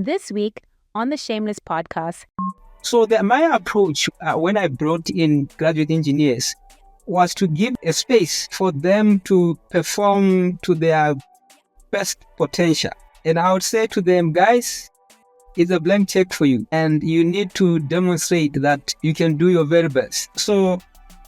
This week on the Shameless podcast. So my approach when I brought in graduate engineers was to give a space for them to perform to their best potential. And I would say to them, guys, it's a blank check for you, and you need to demonstrate that you can do your very best. So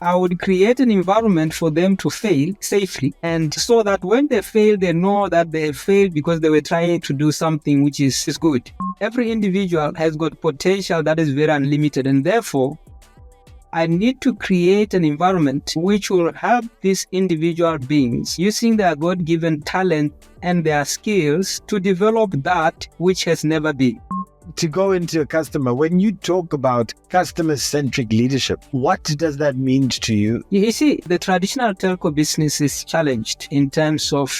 I would create an environment for them to fail safely, and so that when they fail, they know that they failed because they were trying to do something which is good. Every individual has got potential that is very unlimited, and therefore I need to create an environment which will help these individual beings using their God-given talent and their skills to develop that which has never been. To go into a customer, when you talk about customer-centric leadership, what does that mean to you? You see, the traditional telco business is challenged in terms of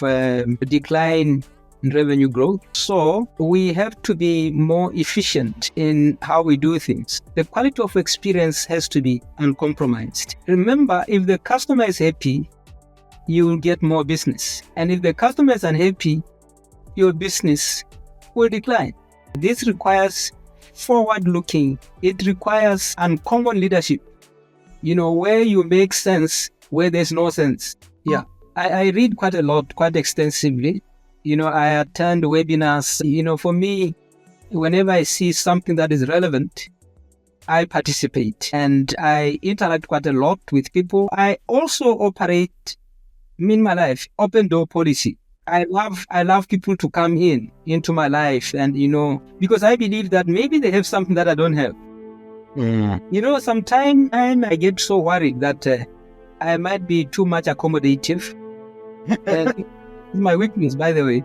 decline in revenue growth. So we have to be more efficient in how we do things. The quality of experience has to be uncompromised. Remember, if the customer is happy, you will get more business. And if the customer is unhappy, your business will decline. This requires forward-looking. It requires uncommon leadership, where you make sense where there's no sense. Yeah, I read quite a lot, quite extensively. I attend webinars. For me, whenever I see something that is relevant, I participate and I interact quite a lot with people. I also operate in my life, open door policy. I love people to come into my life and, because I believe that maybe they have something that I don't have. Sometimes I get so worried that I might be too much accommodative. And my weakness, by the way,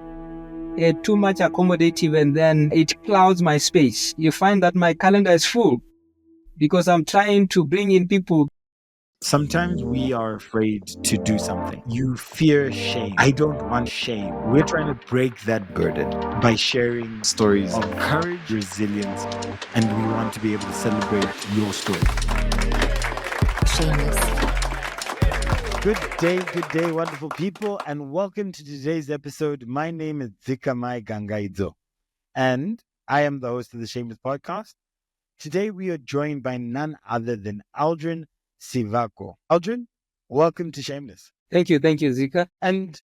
too much accommodative, and then it clouds my space. You find that my calendar is full because I'm trying to bring in people. Sometimes we are afraid to do something. You fear shame. I don't want shame. We're trying to break that burden by sharing stories of courage, resilience, and we want to be able to celebrate your story. Shameless. Good day, wonderful people, and welcome to today's episode. My name is Zikamai Gangaidzo, and I am the host of the Shameless podcast. Today we are joined by none other than Aldrin Sivako. Aldrin, welcome to Shameless. Thank you, Zika. And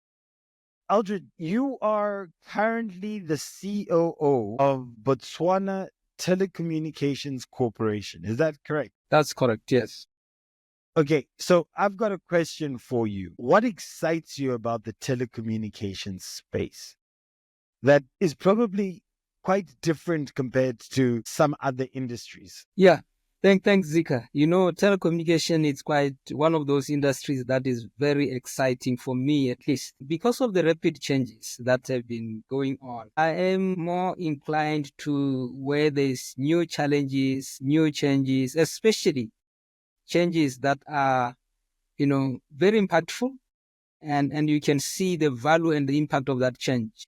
Aldrin, you are currently the COO of Botswana Telecommunications Corporation. Is that correct? That's correct, yes. Okay, so I've got a question for you. What excites you about the telecommunications space that is probably quite different compared to some other industries? Yeah. Thanks, Zika. Telecommunication is quite one of those industries that is very exciting for me, at least, because of the rapid changes that have been going on. I am more inclined to where there's new challenges, new changes, especially changes that are, very impactful, and you can see the value and the impact of that change.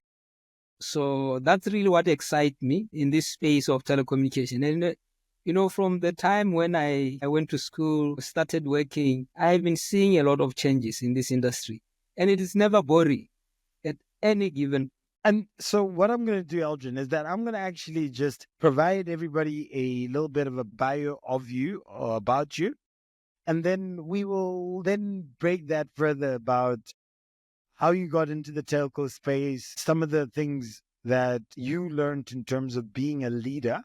So that's really what excites me in this space of telecommunication. And from the time when I went to school, started working, I've been seeing a lot of changes in this industry. And it is never boring at any given. And so what I'm going to do, Aldrin, is that I'm going to actually just provide everybody a little bit of a bio of you or about you. And then we will then break that further about how you got into the telco space, some of the things that you learned in terms of being a leader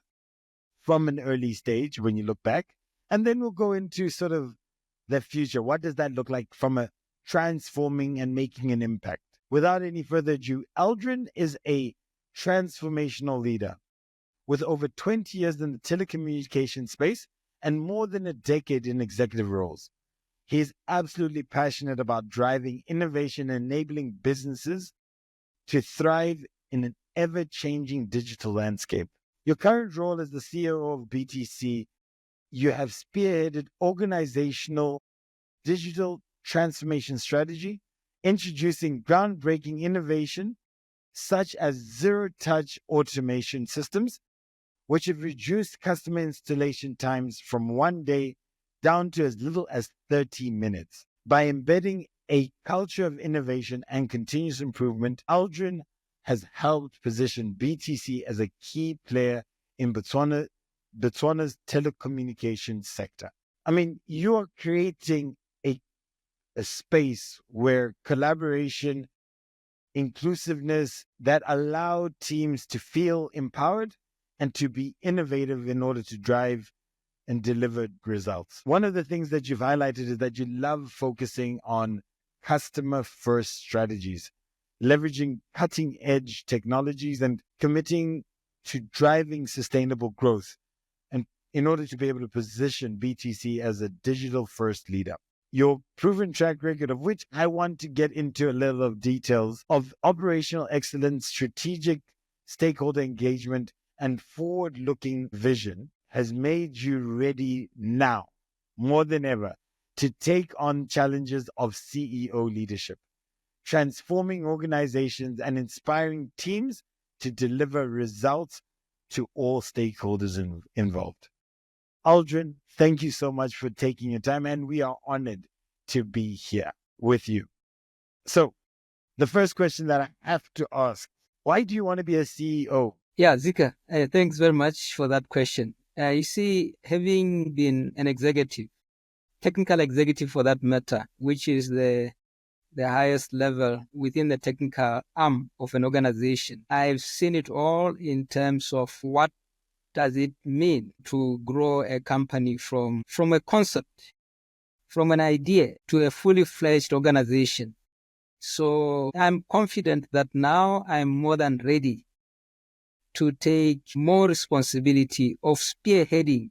from an early stage when you look back. And then we'll go into sort of the future. What does that look like from a transforming and making an impact? Without any further ado, Aldrin is a transformational leader with over 20 years in the telecommunications space and more than a decade in executive roles. He is absolutely passionate about driving innovation and enabling businesses to thrive in an ever-changing digital landscape. Your current role as the CEO of BTC, you have spearheaded organizational digital transformation strategy, introducing groundbreaking innovation such as zero-touch automation systems, which have reduced customer installation times from 1 day down to as little as 30 minutes. By embedding a culture of innovation and continuous improvement, Aldrin has helped position BTC as a key player in Botswana's telecommunications sector. I mean, you are creating a space where collaboration, inclusiveness that allow teams to feel empowered and to be innovative in order to drive and deliver results. One of the things that you've highlighted is that you love focusing on customer first strategies, leveraging cutting edge technologies and committing to driving sustainable growth, and in order to be able to position BTC as a digital first leader. Your proven track record, of which I want to get into a level of details, of operational excellence, strategic stakeholder engagement, and forward looking vision, has made you ready now more than ever to take on challenges of CEO leadership, transforming organizations and inspiring teams to deliver results to all stakeholders involved. Aldrin, thank you so much for taking your time, and we are honored to be here with you. So, the first question that I have to ask, why do you want to be a CEO? Yeah, Zika, thanks very much for that question. You see, having been an executive, technical executive for that matter, which is the highest level within the technical arm of an organization, I've seen it all in terms of what does it mean to grow a company from a concept, from an idea to a fully fledged organization. So I'm confident that now I'm more than ready to take more responsibility of spearheading,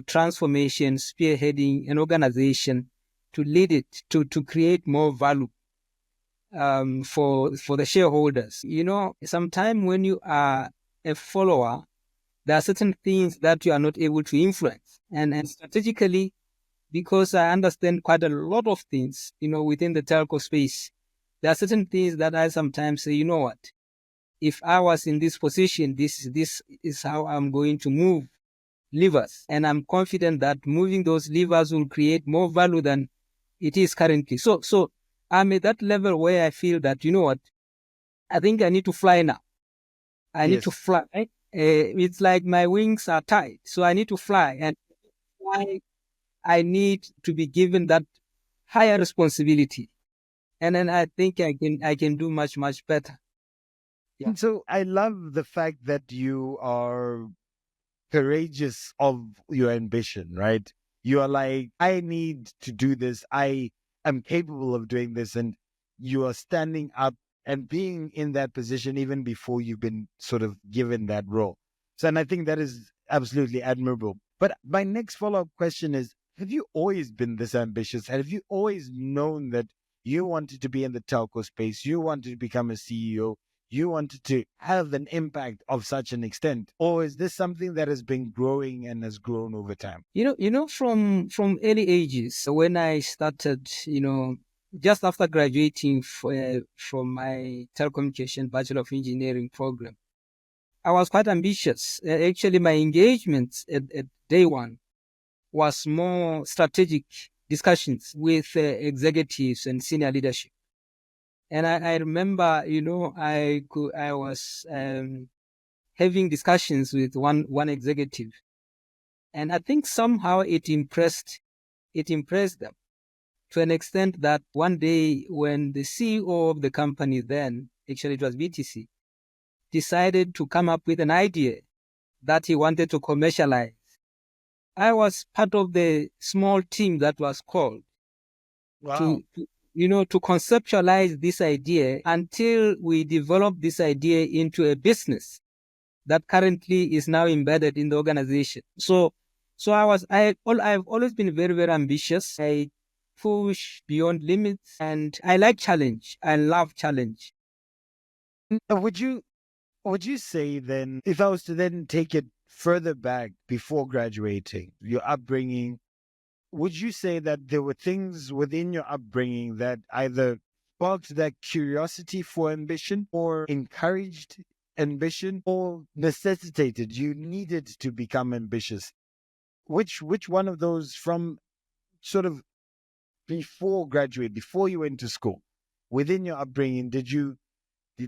transformation, spearheading an organization to lead it, to create more value for the shareholders. Sometimes when you are a follower, there are certain things that you are not able to influence. And strategically, because I understand quite a lot of things, within the telco space, there are certain things that I sometimes say, you know what, if I was in this position, this is how I'm going to move levers. And I'm confident that moving those levers will create more value than it is currently. So I'm at that level where I feel that, you know what, I think I need to fly now. I need to fly. It's like my wings are tied. So I need to fly. And fly, I need to be given that higher responsibility. And then I think I can do much, much better. Yeah. And so I love the fact that you are courageous of your ambition, right? You are like, I need to do this. I am capable of doing this. And you are standing up and being in that position even before you've been sort of given that role. So, and I think that is absolutely admirable. But my next follow-up question is, have you always been this ambitious? Have you always known that you wanted to be in the telco space? You wanted to become a CEO? You wanted to have an impact of such an extent? Or is this something that has been growing and has grown over time? From early ages, when I started, just after graduating from my telecommunication Bachelor of Engineering program, I was quite ambitious. Actually, my engagement at day one was more strategic discussions with executives and senior leadership. And I remember, I was having discussions with one executive, and I think somehow it impressed them to an extent that one day when the CEO of the company then, actually it was BTC, decided to come up with an idea that he wanted to commercialize, I was part of the small team that was called to conceptualize this idea until we developed this idea into a business that currently is now embedded in the organization. So I've always been very, very ambitious. I push beyond limits, and I like challenge. I love challenge. Would you say then, if I was to then take it further back before graduating, your upbringing, would you say that there were things within your upbringing that either sparked that curiosity for ambition or encouraged ambition or necessitated you needed to become ambitious? Which one of those, from sort of before you went to school, within your upbringing, did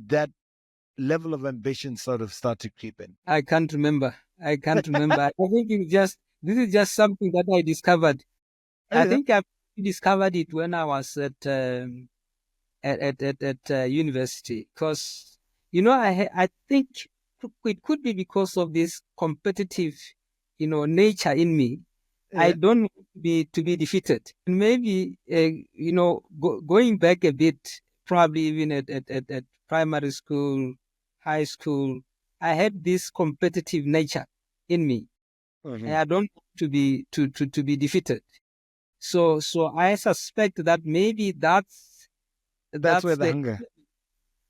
that level of ambition sort of start to creep in? I can't remember. I think this is just something that I discovered. Oh, I yeah. think I discovered it when I was at university, because I think it could be because of this competitive nature in me. I Yeah. don't want to be defeated. And maybe going back a bit, probably even at primary school, high school, I had this competitive nature in me. And Mhm. I don't want to be defeated. So I suspect that maybe That's where that's the the hunger.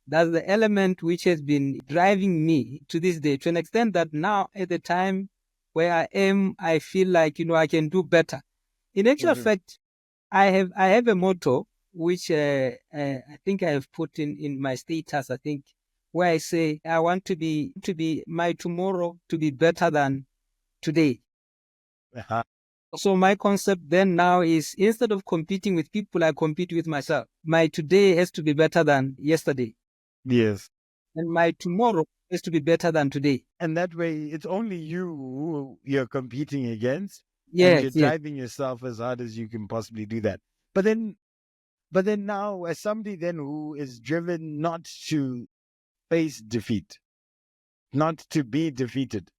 that's the element which has been driving me to this day, to an extent that now at the time where I am, I feel like I can do better. In actual Mhm. fact, I have a motto which I think I have put in my status. I think, where I say I want to be my tomorrow to be better than today. Uh-huh. So my concept then now is, instead of competing with people, I compete with myself. My today has to be better than yesterday, Yes. and my tomorrow has to be better than today. And that way, it's only you who you're competing against, and you're Yes, yes, driving yourself as hard as you can possibly do that. But then now, as somebody then who is driven not to face defeat, not to be defeated,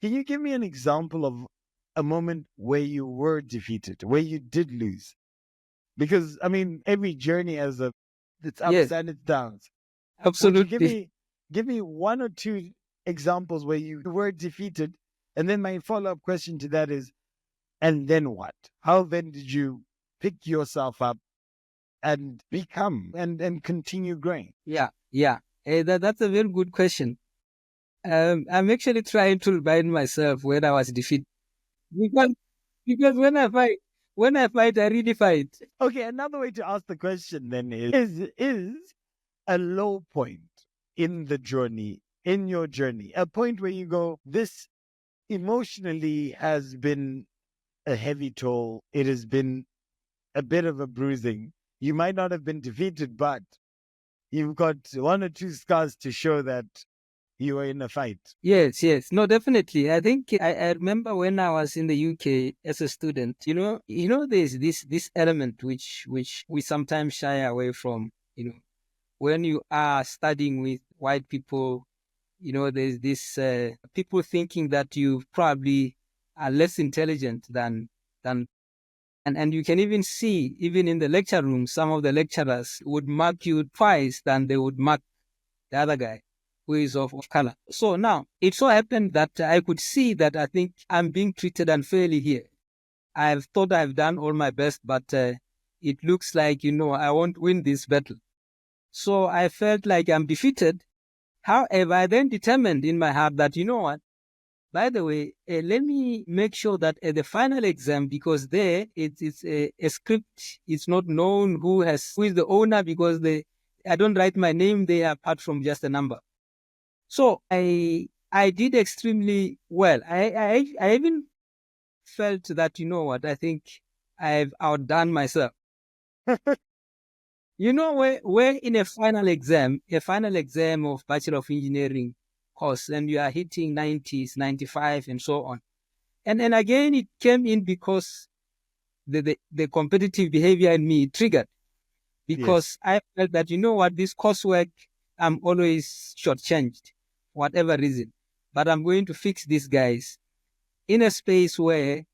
can you give me an example of a moment where you were defeated, where you did lose? Because I mean, every journey has its ups yes, and its downs. Would you absolutely. give me one or two examples where you were defeated? And then my follow-up question to that is, and then what? How then did you pick yourself up and become and continue growing? Yeah, yeah. That's a very good question. I'm actually trying to remind myself when I was defeated, because when I fight, I really fight. Okay, another way to ask the question then is a low point in the journey, in your journey, a point where you go, this emotionally has been a heavy toll. It has been a bit of a bruising. You might not have been defeated, but you've got one or two scars to show that you were in a fight. Yes, yes. No, definitely. I think I remember when I was in the UK as a student, there's this element which we sometimes shy away from, when you are studying with white people, there's this people thinking that you probably are less intelligent than and you can even see, even in the lecture room, some of the lecturers would mark you twice than they would mark the other guy who is of color. So now it so happened that I could see that I think I'm being treated unfairly here. I've thought I've done all my best, but it looks like, I won't win this battle. So I felt like I'm defeated. However, I then determined in my heart that, what? By the way, let me make sure that at the final exam, because there it's a script, it's not known who is the owner, because I don't write my name there apart from just a number. So I did extremely well. I even felt that, what, I think I've outdone myself. Where in a final exam of Bachelor of Engineering course, and you are hitting 90s, 95, and so on. And again, it came in because the competitive behavior in me triggered, Yes. because I felt that, what, this coursework, I'm always shortchanged, whatever reason. But I'm going to fix these guys in a space where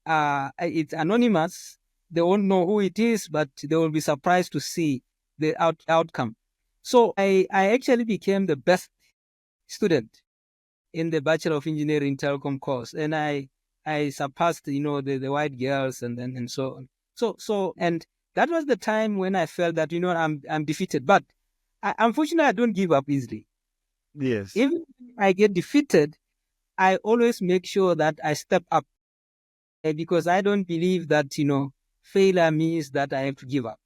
it's anonymous. They won't know who it is, but they will be surprised to see the outcome. So I actually became the best student in the Bachelor of Engineering Telecom course, and I surpassed the white girls, and so on. And that was the time when I felt that, I'm defeated. But unfortunately, I don't give up easily. Yes. Even if I get defeated, I always make sure that I step up, because I don't believe that, failure means that I have to give up.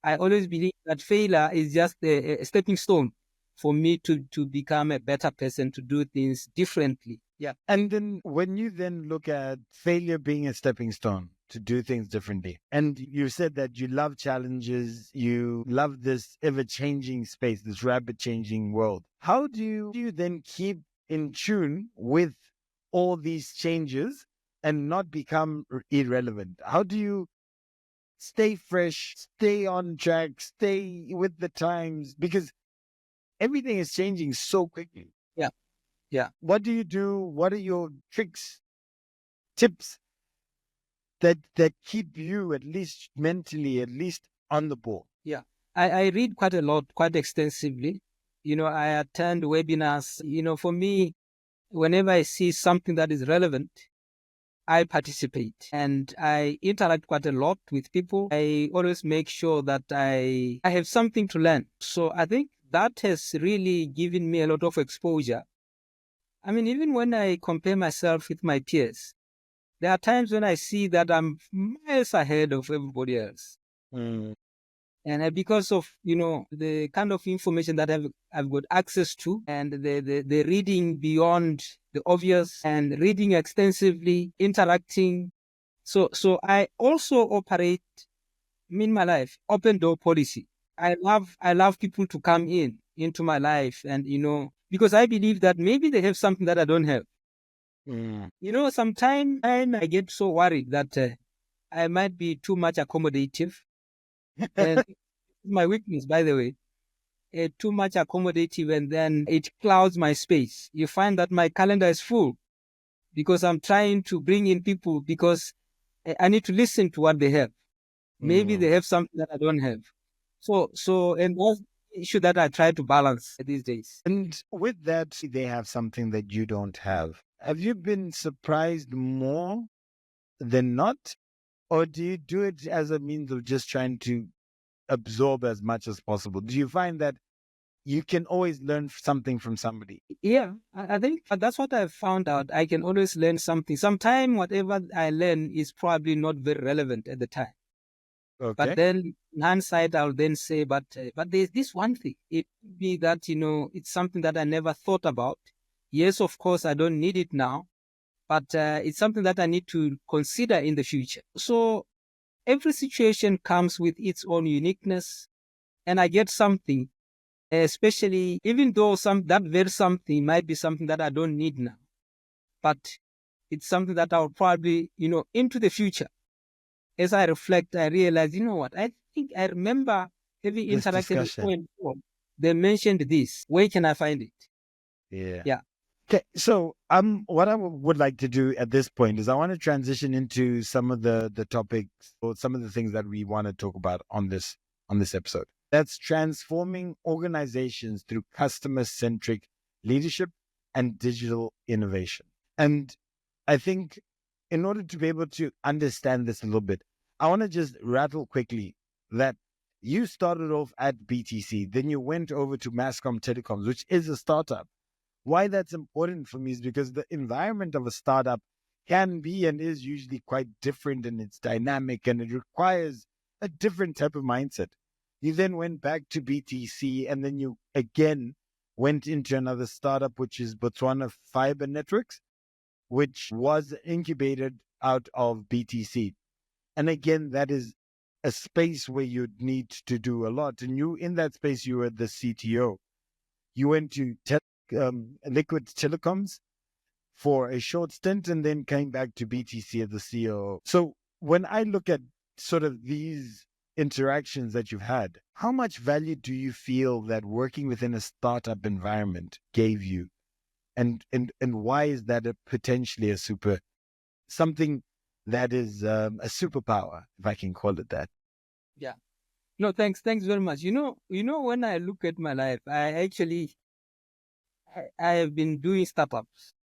I always believe that failure is just a stepping stone for me to become a better person, to do things differently. Yeah. And then when you then look at failure being a stepping stone, to do things differently. And you said that you love challenges, you love this ever-changing space, this rapid changing world. How do you then keep in tune with all these changes and not become irrelevant? How do you stay fresh, stay on track, stay with the times? Because everything is changing so quickly. Yeah. Yeah. What do you do? What are your tricks, tips that keep you at least mentally, at least on the ball? Yeah. I read quite a lot, quite extensively. I attend webinars. For me, whenever I see something that is relevant, I participate and I interact quite a lot with people. I always make sure that I have something to learn. So I think that has really given me a lot of exposure. I mean, even when I compare myself with my peers, there are times when I see that I'm miles ahead of everybody else. And because of, the kind of information that I've got access to, and the reading beyond the obvious and reading extensively, interacting. So I also operate in my life, open door policy. I love people to come into my life, and, because I believe that maybe they have something that I don't have. Sometimes I get so worried that I might be too much accommodative. And my weakness, by the way, too much accommodative, and then it clouds my space. You find that my calendar is full because I'm trying to bring in people because I need to listen to what they have. Maybe they have something that I don't have. And that's the issue that I try to balance these days. And with that, they have something that you don't have. Have you been surprised more than not? Or do you do it as a means of just trying to absorb as much as possible? Do you find that you can always learn something from somebody? Yeah, I think that's what I've found out. I can always learn something. Sometimes whatever I learn is probably not very relevant at the time. Okay. But then in hindsight, I'll then say, but there's this one thing. It could be that, it's something that I never thought about. Yes, of course, I don't need it now, but it's something that I need to consider in the future. So every situation comes with its own uniqueness, and I get something, especially even though that very something might be something that I don't need now, but it's something that I'll probably, into the future. As I reflect, I realize, you know what? I think I remember having This interacted with discussion. someone. They mentioned this. Where can I find it? Yeah. Yeah. Okay, so what I would like to do at this point is I want to transition into some of the topics or some of the things that we want to talk about on this episode. That's transforming organizations through customer-centric leadership and digital innovation. And I think in order to be able to understand this a little bit, I want to just rattle quickly that you started off at BTC, then you went over to Mascom Telecoms, which is a startup. Why that's important for me is because the environment of a startup can be and is usually quite different, and it's dynamic and it requires a different type of mindset. You then went back to BTC, and then you again went into another startup, which is Botswana Fiber Networks, which was incubated out of BTC. And again, that is a space where you'd need to do a lot. And you, in that space, you were the CTO. You went to Liquid Telecoms for a short stint and then came back to BTC as the CEO. So when I look at sort of these interactions that you've had, how much value do you feel that working within a startup environment gave you? And why is that potentially something that is a superpower, if I can call it that? Yeah. No, thanks very much. When I look at my life, I have been doing startups.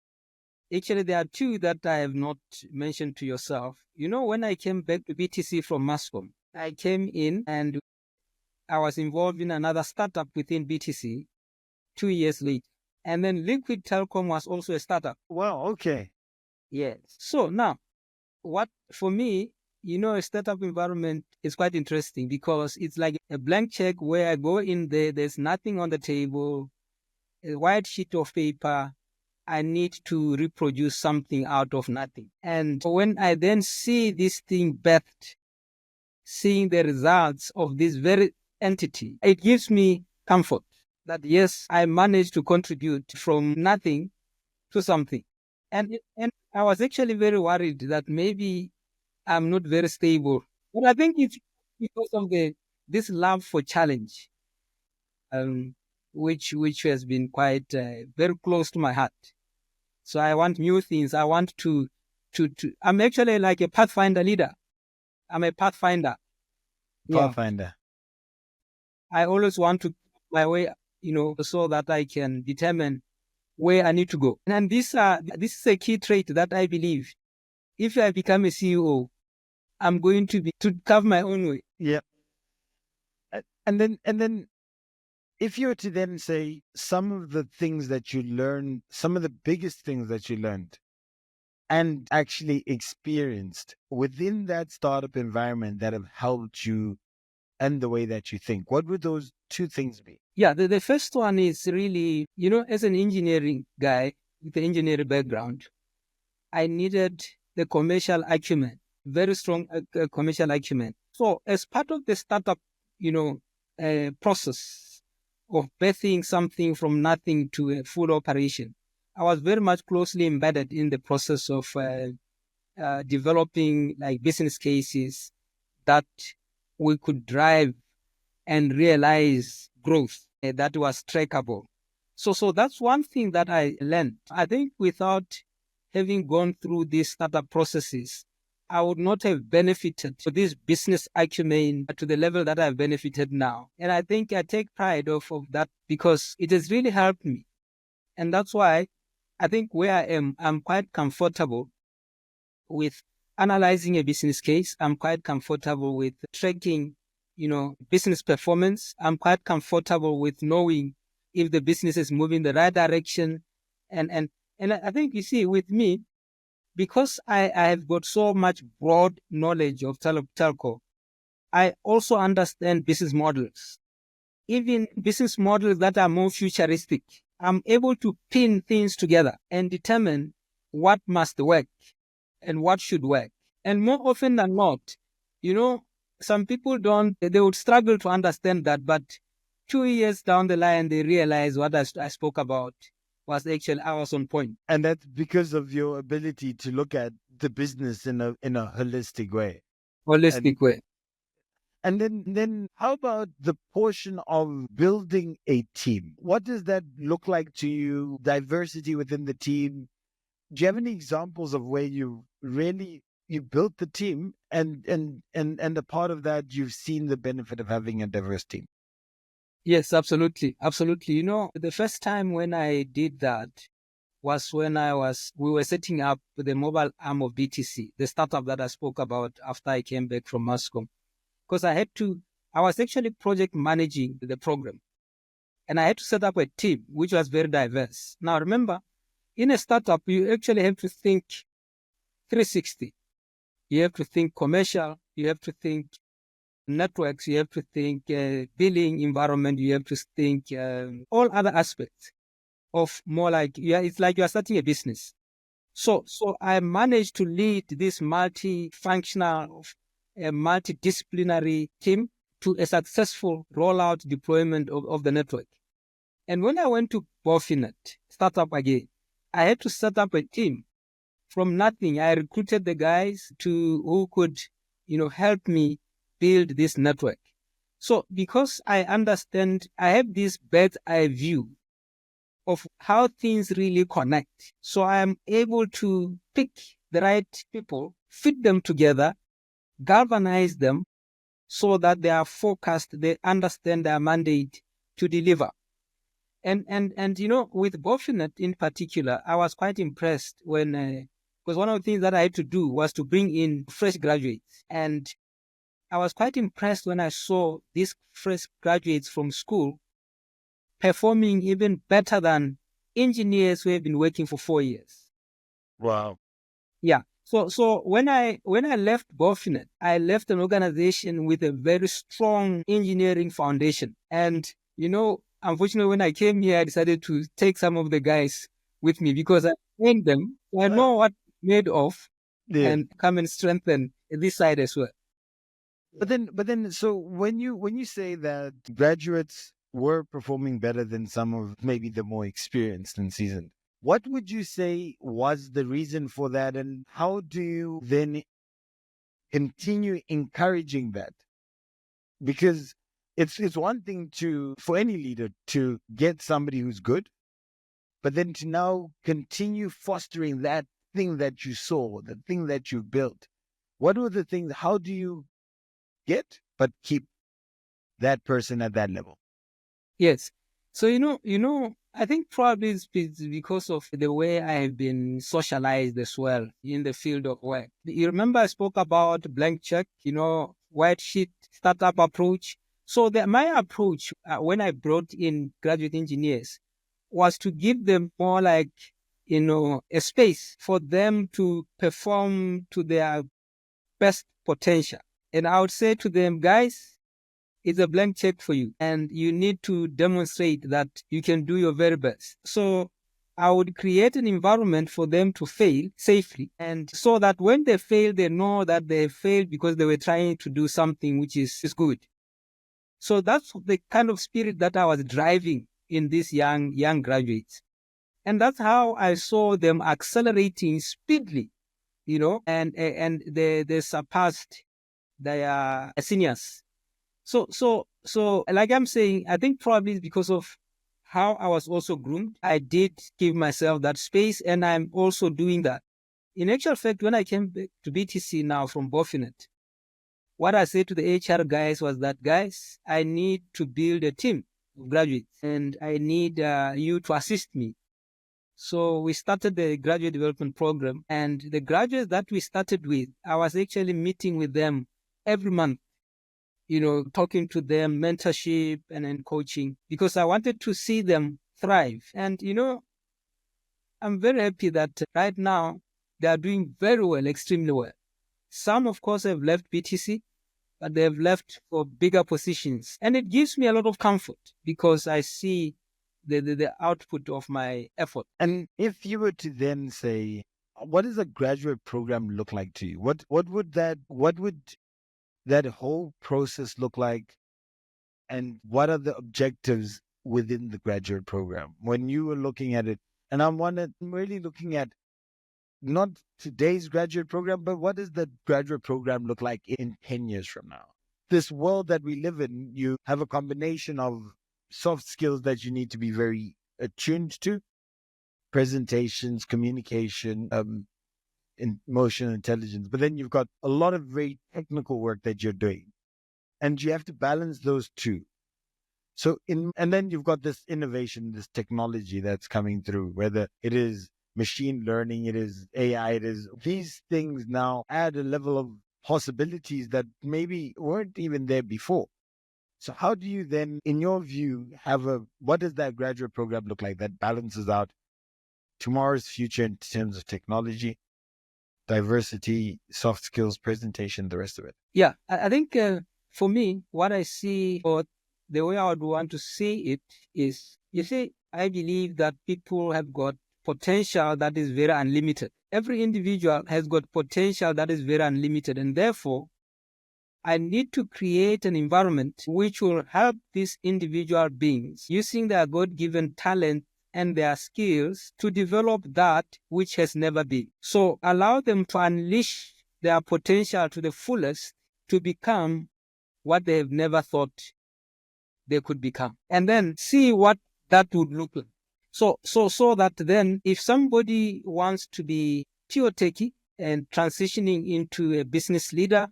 Actually, there are two that I have not mentioned to yourself. When I came back to BTC from Mascom, I came in and I was involved in another startup within BTC 2 years later. And then Liquid Telecom was also a startup. Wow, okay. Yes. So now, what for me, a startup environment is quite interesting because it's like a blank check where I go in there, there's nothing on the table, a white sheet of paper. I need to reproduce something out of nothing. And when I then see this thing birthed, seeing the results of this very entity, it gives me comfort that yes, I managed to contribute from nothing to something. And I was actually very worried that maybe I'm not very stable. But I think it's because of this love for challenge, um, which has been quite very close to my heart. So I want new things. I want to. I'm actually like a pathfinder leader. I'm a pathfinder. Yeah. Pathfinder. I always want to my way, so that I can determine where I need to go. And this is a key trait that I believe. If I become a CEO, I'm going to carve my own way. Yeah. And then if you were to then say some of the things that you learned, some of the biggest things that you learned and actually experienced within that startup environment that have helped you and the way that you think, what would those two things be? Yeah, the first one is really, as an engineering guy with an engineering background, I needed the commercial acumen, very strong commercial acumen. So as part of the startup, process of birthing something from nothing to a full operation, I was very much closely embedded in the process of developing like business cases that we could drive and realize growth that was trackable. So that's one thing that I learned. I think without having gone through these startup processes, I would not have benefited for this business acumen to the level that I've benefited now. And I think I take pride of that because it has really helped me. And that's why I think where I am, I'm quite comfortable with analyzing a business case. I'm quite comfortable with tracking, business performance. I'm quite comfortable with knowing if the business is moving the right direction. And I think, you see, with me, because I have got so much broad knowledge of telco, I also understand business models, even business models that are more futuristic. I'm able to pin things together and determine what must work and what should work. And more often than not, some people they would struggle to understand that, but 2 years down the line, they realize what I spoke about was actually I was on point. And that's because of your ability to look at the business in a holistic way. Holistic way. And then how about the portion of building a team? What does that look like to you? Diversity within the team. Do you have any examples of where you built the team and a part of that you've seen the benefit of having a diverse team? Yes, absolutely. Absolutely. The first time when I did that was when we were setting up the mobile arm of BTC, the startup that I spoke about after I came back from Moscow. Because I was actually project managing the program. And I had to set up a team which was very diverse. Now, remember, in a startup, you actually have to think 360. You have to think commercial. You have to think networks. You have to think billing environment. You have to think all other aspects of more like, it's like you are starting a business. So I managed to lead this multifunctional, multidisciplinary team to a successful rollout deployment of the network. And when I went to Bofinet, startup again, I had to set up a team from nothing. I recruited the guys who could, help me build this network. So because I understand, I have this bird's eye view of how things really connect. So I am able to pick the right people, fit them together, galvanize them so that they are focused, they understand their mandate to deliver. And with Bofinet in particular, I was quite impressed because one of the things that I had to do was to bring in fresh graduates. And I was quite impressed when I saw these fresh graduates from school performing even better than engineers who have been working for 4 years. Wow. Yeah. So when I left Bofinet, I left an organization with a very strong engineering foundation. And unfortunately, when I came here, I decided to take some of the guys with me because I trained them. I know what made of Yeah. and come and strengthen this side as well. But then, so when you say that graduates were performing better than some of maybe the more experienced and seasoned, what would you say was the reason for that, and how do you then continue encouraging that? Because it's one thing to for any leader to get somebody who's good, but then to now continue fostering that thing that you saw, the thing that you built. What were the things? How do you get but keep that person at that level? Yes. So I think probably it's because of the way I have been socialized as well in the field of work. You remember I spoke about blank check, white sheet startup approach. So my approach when I brought in graduate engineers was to give them more like a space for them to perform to their best potential. And I would say to them, guys, it's a blank check for you, and you need to demonstrate that you can do your very best. So I would create an environment for them to fail safely, and so that when they fail, they know that they failed because they were trying to do something which is good. So that's the kind of spirit that I was driving in these young graduates. And that's how I saw them accelerating speedily, and they surpassed their seniors. So, like I'm saying, I think probably it's because of how I was also groomed. I did give myself that space, and I'm also doing that. In actual fact, when I came back to BTC now from Bofinet, what I said to the HR guys was that, guys, I need to build a team of graduates, and I need you to assist me. So we started the graduate development program, and the graduates that we started with, I was actually meeting with them every month, talking to them, mentorship and then coaching, because I wanted to see them thrive. And, I'm very happy that right now they are doing very well, extremely well. Some, of course, have left BTC, but they have left for bigger positions. And it gives me a lot of comfort because I see the output of my effort. And if you were to then say, what does a graduate program look like to you? What would that whole process look like? And what are the objectives within the graduate program when you were looking at it? And I'm really looking at not today's graduate program, but what does the graduate program look like in 10 years from now? This world that we live in, you have a combination of soft skills that you need to be very attuned to: presentations, communication, emotional intelligence. But then you've got a lot of very technical work that you're doing, and you have to balance those two. And then you've got this innovation, this technology that's coming through, whether it is machine learning, it is AI, it is these things now add a level of possibilities that maybe weren't even there before. So how do you then, in your view, what does that graduate program look like that balances out tomorrow's future in terms of technology, diversity, soft skills, presentation, the rest of it? Yeah, I think for me, what I see, or the way I would want to see it is, you see, I believe that people have got potential that is very unlimited. Every individual has got potential that is very unlimited. And therefore, I need to create an environment which will help these individual beings using their God-given talent and their skills to develop that which has never been. So allow them to unleash their potential to the fullest to become what they have never thought they could become. And then see what that would look like. So that then if somebody wants to be pure techie and transitioning into a business leader,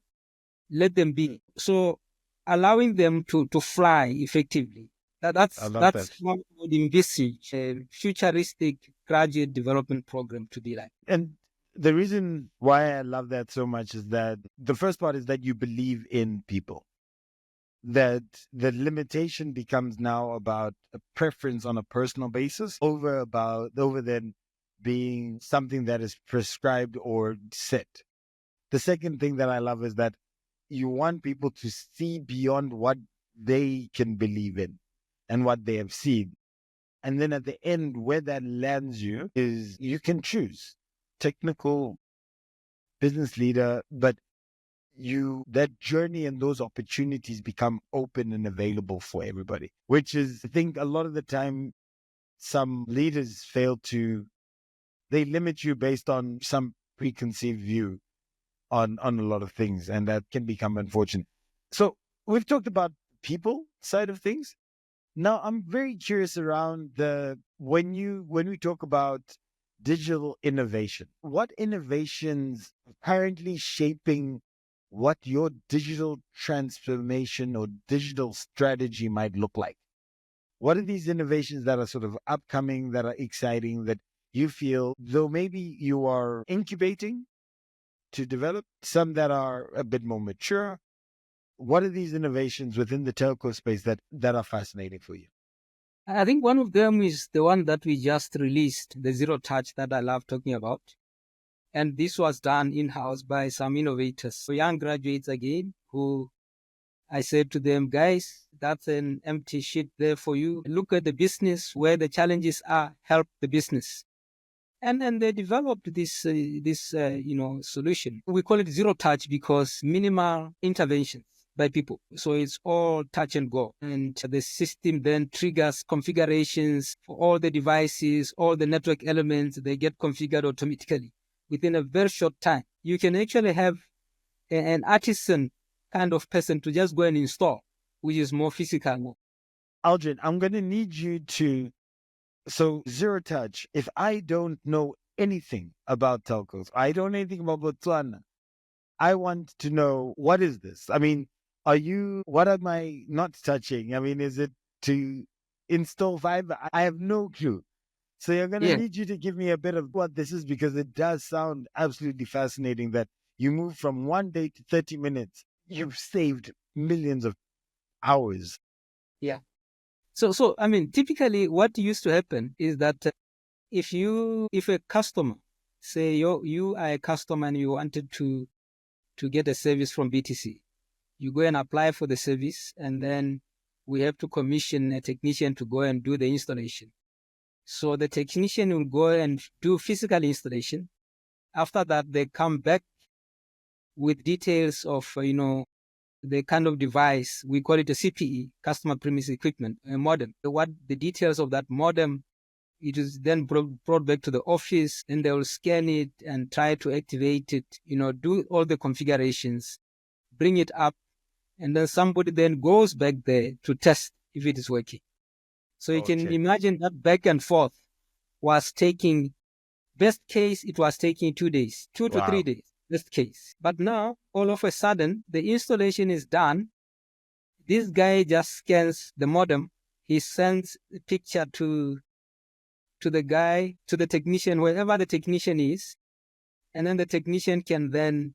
let them be. So allowing them to fly effectively. I That's love that. what I would envisage a futuristic graduate development program to be like. And the reason why I love that so much is that the first part is that you believe in people, that the limitation becomes now about a preference on a personal basis over then being something that is prescribed or set. The second thing that I love is that you want people to see beyond what they can believe in and what they have seen. And then at the end, where that lands you is you can choose technical business leader, but that journey and those opportunities become open and available for everybody, which is, I think, a lot of the time some leaders they limit you based on some preconceived view on a lot of things, and that can become unfortunate. So we've talked about people side of things. Now I'm very curious around when we talk about digital innovation, what innovations are currently shaping what your digital transformation or digital strategy might look like? What are these innovations that are sort of upcoming, that are exciting, that you feel, though maybe you are incubating to develop, some that are a bit more mature? What are these innovations within the telco space that are fascinating for you? I think one of them is the one that we just released, the zero touch that I love talking about. And this was done in-house by some innovators, so young graduates again, who I said to them, guys, that's an empty sheet there for you. Look at the business, where the challenges are, help the business. And then they developed this solution. We call it zero touch because minimal interventions by people. So it's all touch and go. And the system then triggers configurations for all the devices, all the network elements, they get configured automatically within a very short time. You can actually have an artisan kind of person to just go and install, which is more physical. Aldrin, I'm going to need you to, so zero touch, if I don't know anything about telcos, I don't know anything about Botswana, I want to know, what is this? I mean, what am I not touching? I mean, is it to install fiber? I have no clue. So you're going to need you to give me a bit of what this is, because it does sound absolutely fascinating that you move from 1 day to 30 minutes. You've saved millions of hours. Yeah. So I mean, typically what used to happen is that if a customer, say you are a customer and you wanted to get a service from BTC, you go and apply for the service, and then we have to commission a technician to go and do the installation. So the technician will go and do physical installation. After that, they come back with details of, the kind of device. We call it a CPE, customer premise equipment, a modem. What the details of that modem, it is then brought back to the office, and they will scan it and try to activate it, do all the configurations, bring it up, and then somebody then goes back there to test if it is working. So you can imagine that back and forth was taking, best case, it was taking 2 days, 2 to 3 days, best case. But now, all of a sudden, the installation is done. This guy just scans the modem. He sends a picture to the technician, wherever the technician is. And then the technician can then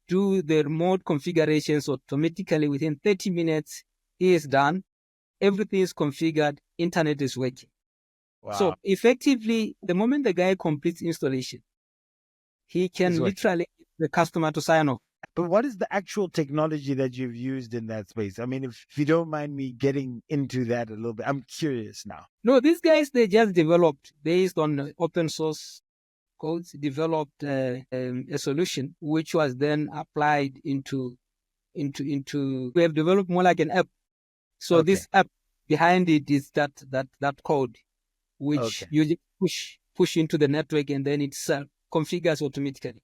do the remote configurations automatically. Within 30 minutes, he is done. Everything is configured. Internet is working. Wow. So effectively, the moment the guy completes installation, he can literally get the customer to sign off. But what is the actual technology that you've used in that space? I mean, if you don't mind me getting into that a little bit, I'm curious now. No, these guys, they just developed, based on open source codes, developed a solution which was then applied into. We have developed more like an app. So this app, behind it is that code, which you just push into the network, and then it configures automatically.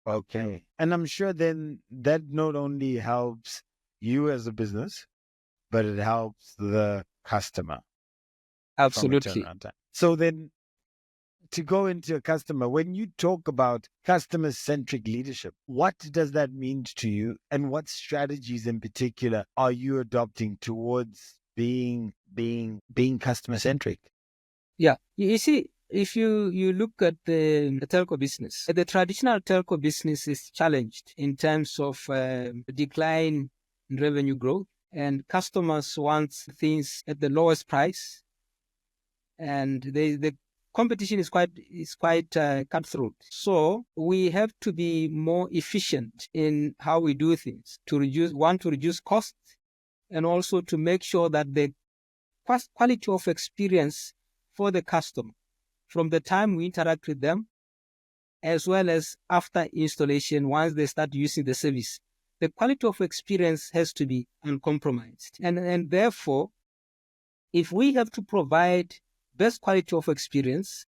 Okay. And I'm sure then that not only helps you as a business, but it helps the customer. Absolutely. So then, to go into a customer, when you talk about customer-centric leadership, what does that mean to you? And what strategies in particular are you adopting towards being customer-centric? Yeah. You see, if you look at the telco business, the traditional telco business is challenged in terms of decline in revenue growth, and customers want things at the lowest price, and the competition is quite cutthroat. So we have to be more efficient in how we do things to reduce costs, and also to make sure that the quality of experience for the customer from the time we interact with them, as well as after installation, once they start using the service. The quality of experience has to be uncompromised. And therefore, if we have to provide best quality of experience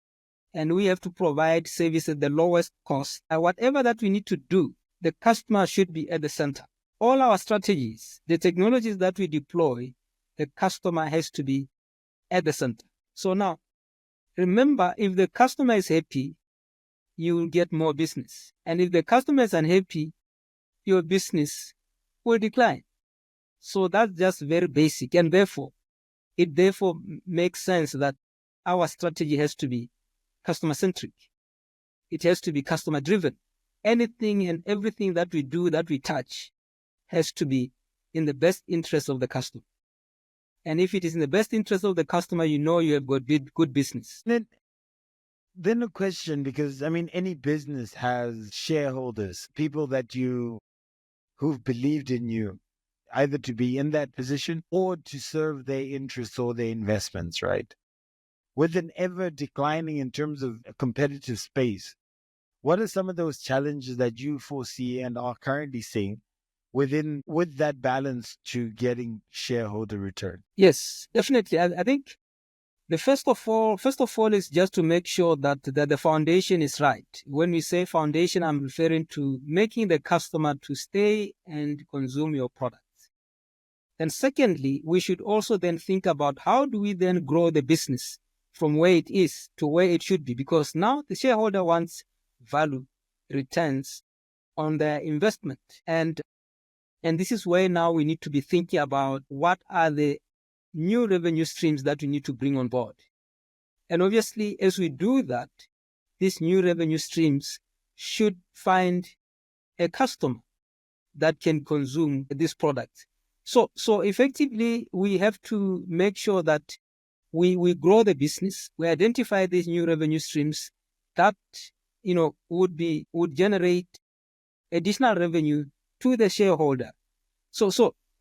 and we have to provide service at the lowest cost, whatever that we need to do, the customer should be at the center. All our strategies, the technologies that we deploy, the customer has to be at the center. So now, remember, if the customer is happy, you will get more business. And if the customer is unhappy, your business will decline. So that's just very basic. And it therefore makes sense that our strategy has to be customer-centric. It has to be customer-driven. Anything and everything that we do, that we touch, has to be in the best interest of the customer. And if it is in the best interest of the customer, you know you have got good business. Then a question, because any business has shareholders, people who've believed in you, either to be in that position or to serve their interests or their investments, right? With an ever declining in terms of a competitive space, what are some of those challenges that you foresee and are currently seeing with that balance to getting shareholder return? Yes, definitely. I think the first of all is just to make sure that the foundation is right. When we say foundation, I'm referring to making the customer to stay and consume your products. And secondly, we should also then think about how do we then grow the business from where it is to where it should be, because now the shareholder wants value, returns on their investment. And this is where now we need to be thinking about what are the new revenue streams that we need to bring on board. And obviously, as we do that, these new revenue streams should find a customer that can consume this product. So effectively, we have to make sure that we grow the business, we identify these new revenue streams that would generate additional revenue to the shareholder.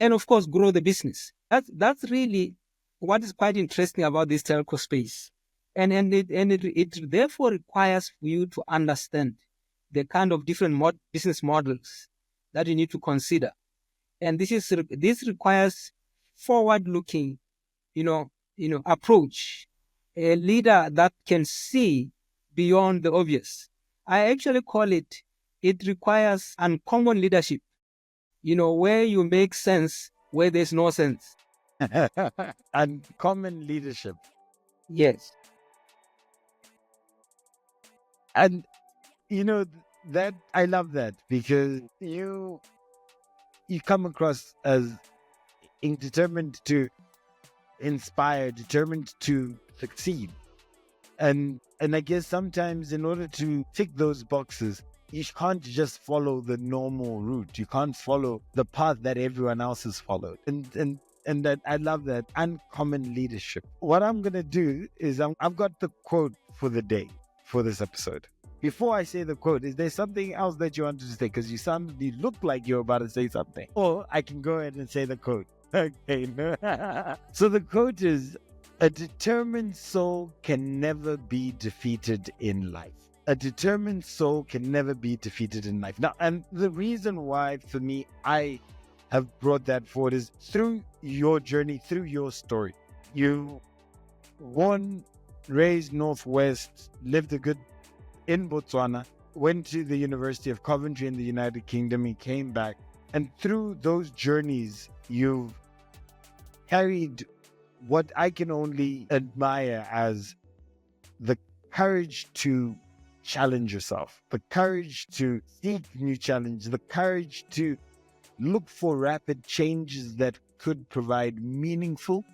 And of course, grow the business. That's really what is quite interesting about this telco space. And it therefore requires for you to understand the kind of different business models that you need to consider. And this requires forward-looking, approach, a leader that can see beyond the obvious. I actually call it requires uncommon leadership, where you make sense where there's no sense. Uncommon leadership. Yes. And that I love that, because you come across as determined to inspire, determined to succeed. And I guess sometimes in order to tick those boxes, you can't just follow the normal route. You can't follow the path that everyone else has followed. And that I love that uncommon leadership. What I'm gonna do is I've got the quote for the day for this episode. Before I say the quote, is there something else that you wanted to say? Because you look like you're about to say something. Or I can go ahead and say the quote. Okay. So the quote is, a determined soul can never be defeated in life. A determined soul can never be defeated in life. Now, and the reason why for me, I have brought that forward is through your journey, through your story. You born, raised Northwest, lived in Botswana, went to the University of Coventry in the United Kingdom, and came back. And through those journeys, you've carried what I can only admire as the courage to challenge yourself, the courage to seek new challenge, the courage to look for rapid changes that could provide meaningful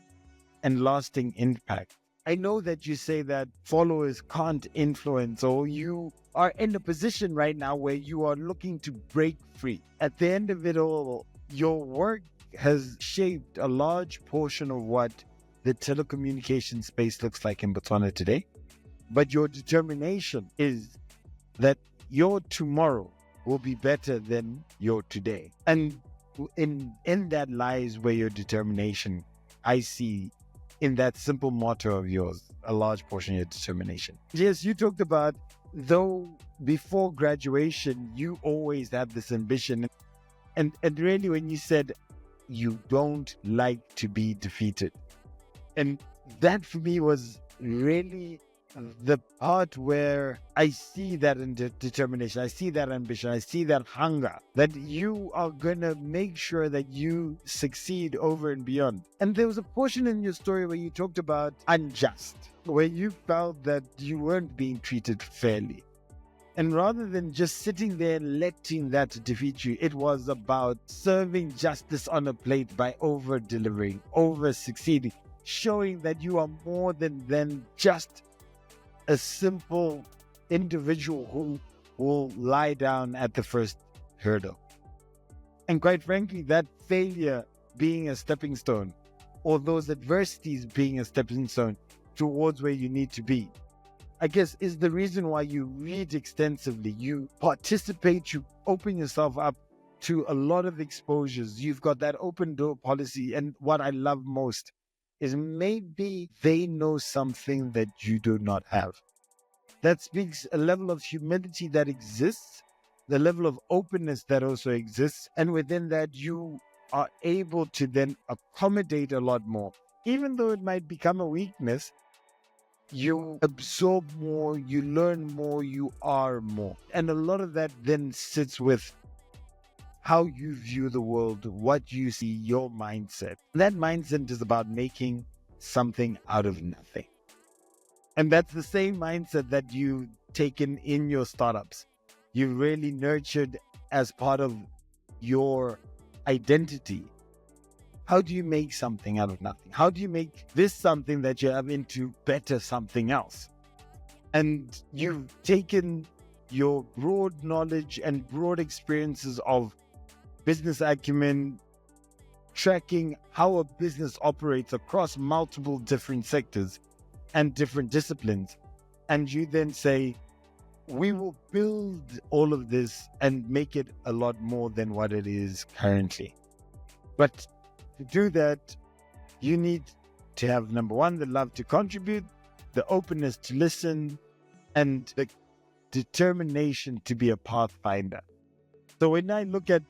and lasting impact. I know that you say that followers can't influence, or you are in a position right now where you are looking to break free. At the end of it all, your work has shaped a large portion of what the telecommunications space looks like in Botswana today. But your determination is that your tomorrow will be better than your today. And in that lies where your determination, I see, in that simple motto of yours, a large portion of your determination. Yes, you talked about, though before graduation, you always had this ambition. And really, when you said you don't like to be defeated, and that for me was really the part where I see that in determination, I see that ambition, I see that hunger, that you are going to make sure that you succeed over and beyond. And there was a portion in your story where you talked about unjust, where you felt that you weren't being treated fairly. And rather than just sitting there and letting that defeat you, it was about serving justice on a plate by over delivering, over succeeding, showing that you are more than just a simple individual who will lie down at the first hurdle. And quite frankly, that failure being a stepping stone, or those adversities being a stepping stone towards where you need to be, I guess is the reason why you read extensively, you participate, you open yourself up to a lot of exposures. You've got that open door policy. And what I love most is maybe they know something that you do not have. That speaks a level of humility that exists, the level of openness that also exists. And within that, you are able to then accommodate a lot more. Even though it might become a weakness, you absorb more, you learn more, you are more. And a lot of that then sits with how you view the world, what you see, your mindset. That mindset is about making something out of nothing. And that's the same mindset that you've taken in your startups. You've really nurtured as part of your identity. How do you make something out of nothing? How do you make this something that you have into better something else? And you've taken your broad knowledge and broad experiences of business acumen, tracking how a business operates across multiple different sectors and different disciplines. And you then say, we will build all of this and make it a lot more than what it is currently. But to do that, you need to have, number one, the love to contribute, the openness to listen, and the determination to be a pathfinder. So when I look at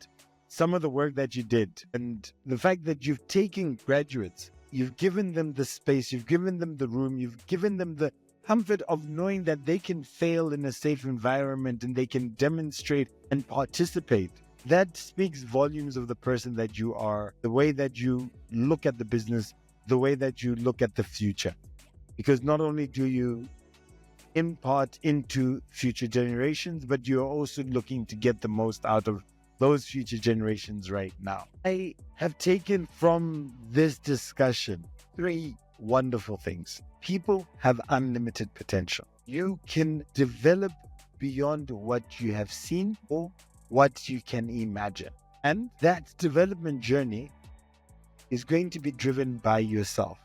some of the work that you did and the fact that you've taken graduates, you've given them the space, you've given them the room, you've given them the comfort of knowing that they can fail in a safe environment and they can demonstrate and participate. That speaks volumes of the person that you are, the way that you look at the business, the way that you look at the future. Because not only do you impart into future generations, but you're also looking to get the most out of those future generations right now. I have taken from this discussion 3 wonderful things. People have unlimited potential. You can develop beyond what you have seen or what you can imagine. And that development journey is going to be driven by yourself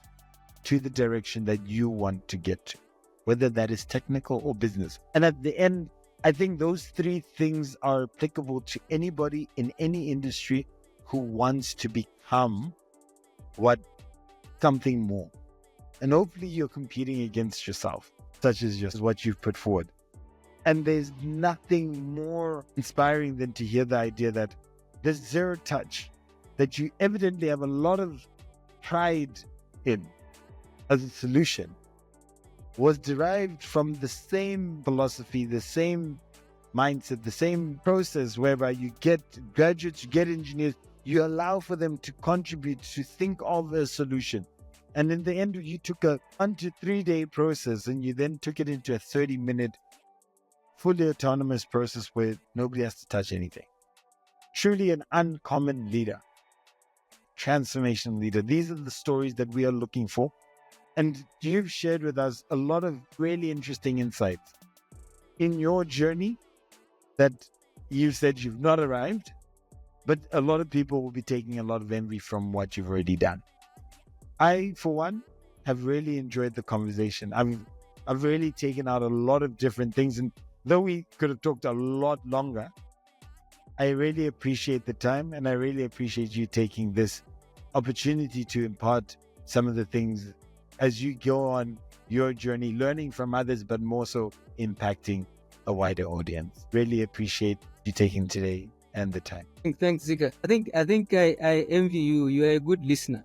to the direction that you want to get to, whether that is technical or business. And at the end, I think those 3 things are applicable to anybody in any industry who wants to become something more. And hopefully you're competing against yourself, such as just what you've put forward. And there's nothing more inspiring than to hear the idea that there's zero touch, that you evidently have a lot of pride in as a solution, was derived from the same philosophy, the same mindset, the same process whereby you get graduates, you get engineers, you allow for them to contribute, to think of a solution. And in the end, you took a 1 to 3 day process and you then took it into a 30-minute fully autonomous process where nobody has to touch anything. Truly an uncommon leader, transformation leader. These are the stories that we are looking for. And you've shared with us a lot of really interesting insights in your journey that you said you've not arrived, but a lot of people will be taking a lot of envy from what you've already done. I, for one, have really enjoyed the conversation. I've really taken out a lot of different things, and though we could have talked a lot longer, I really appreciate the time and I really appreciate you taking this opportunity to impart some of the things as you go on your journey, learning from others, but more so impacting a wider audience. Really appreciate you taking today and the time. Thanks, Zika. I envy you. You are a good listener.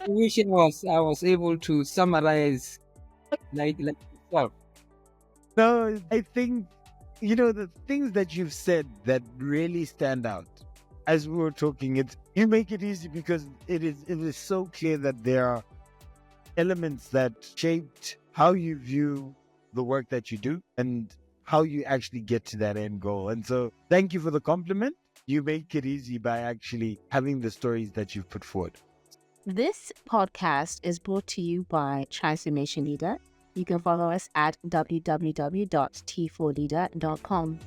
Wish I was able to summarize like yourself. No, I think, the things that you've said that really stand out as we were talking, you make it easy because it is so clear that there are elements that shaped how you view the work that you do and how you actually get to that end goal. And so thank you for the compliment. You make it easy by actually having the stories that you've put forward. This podcast is brought to you by Transformation Leader. You can follow us at www.t4leader.com.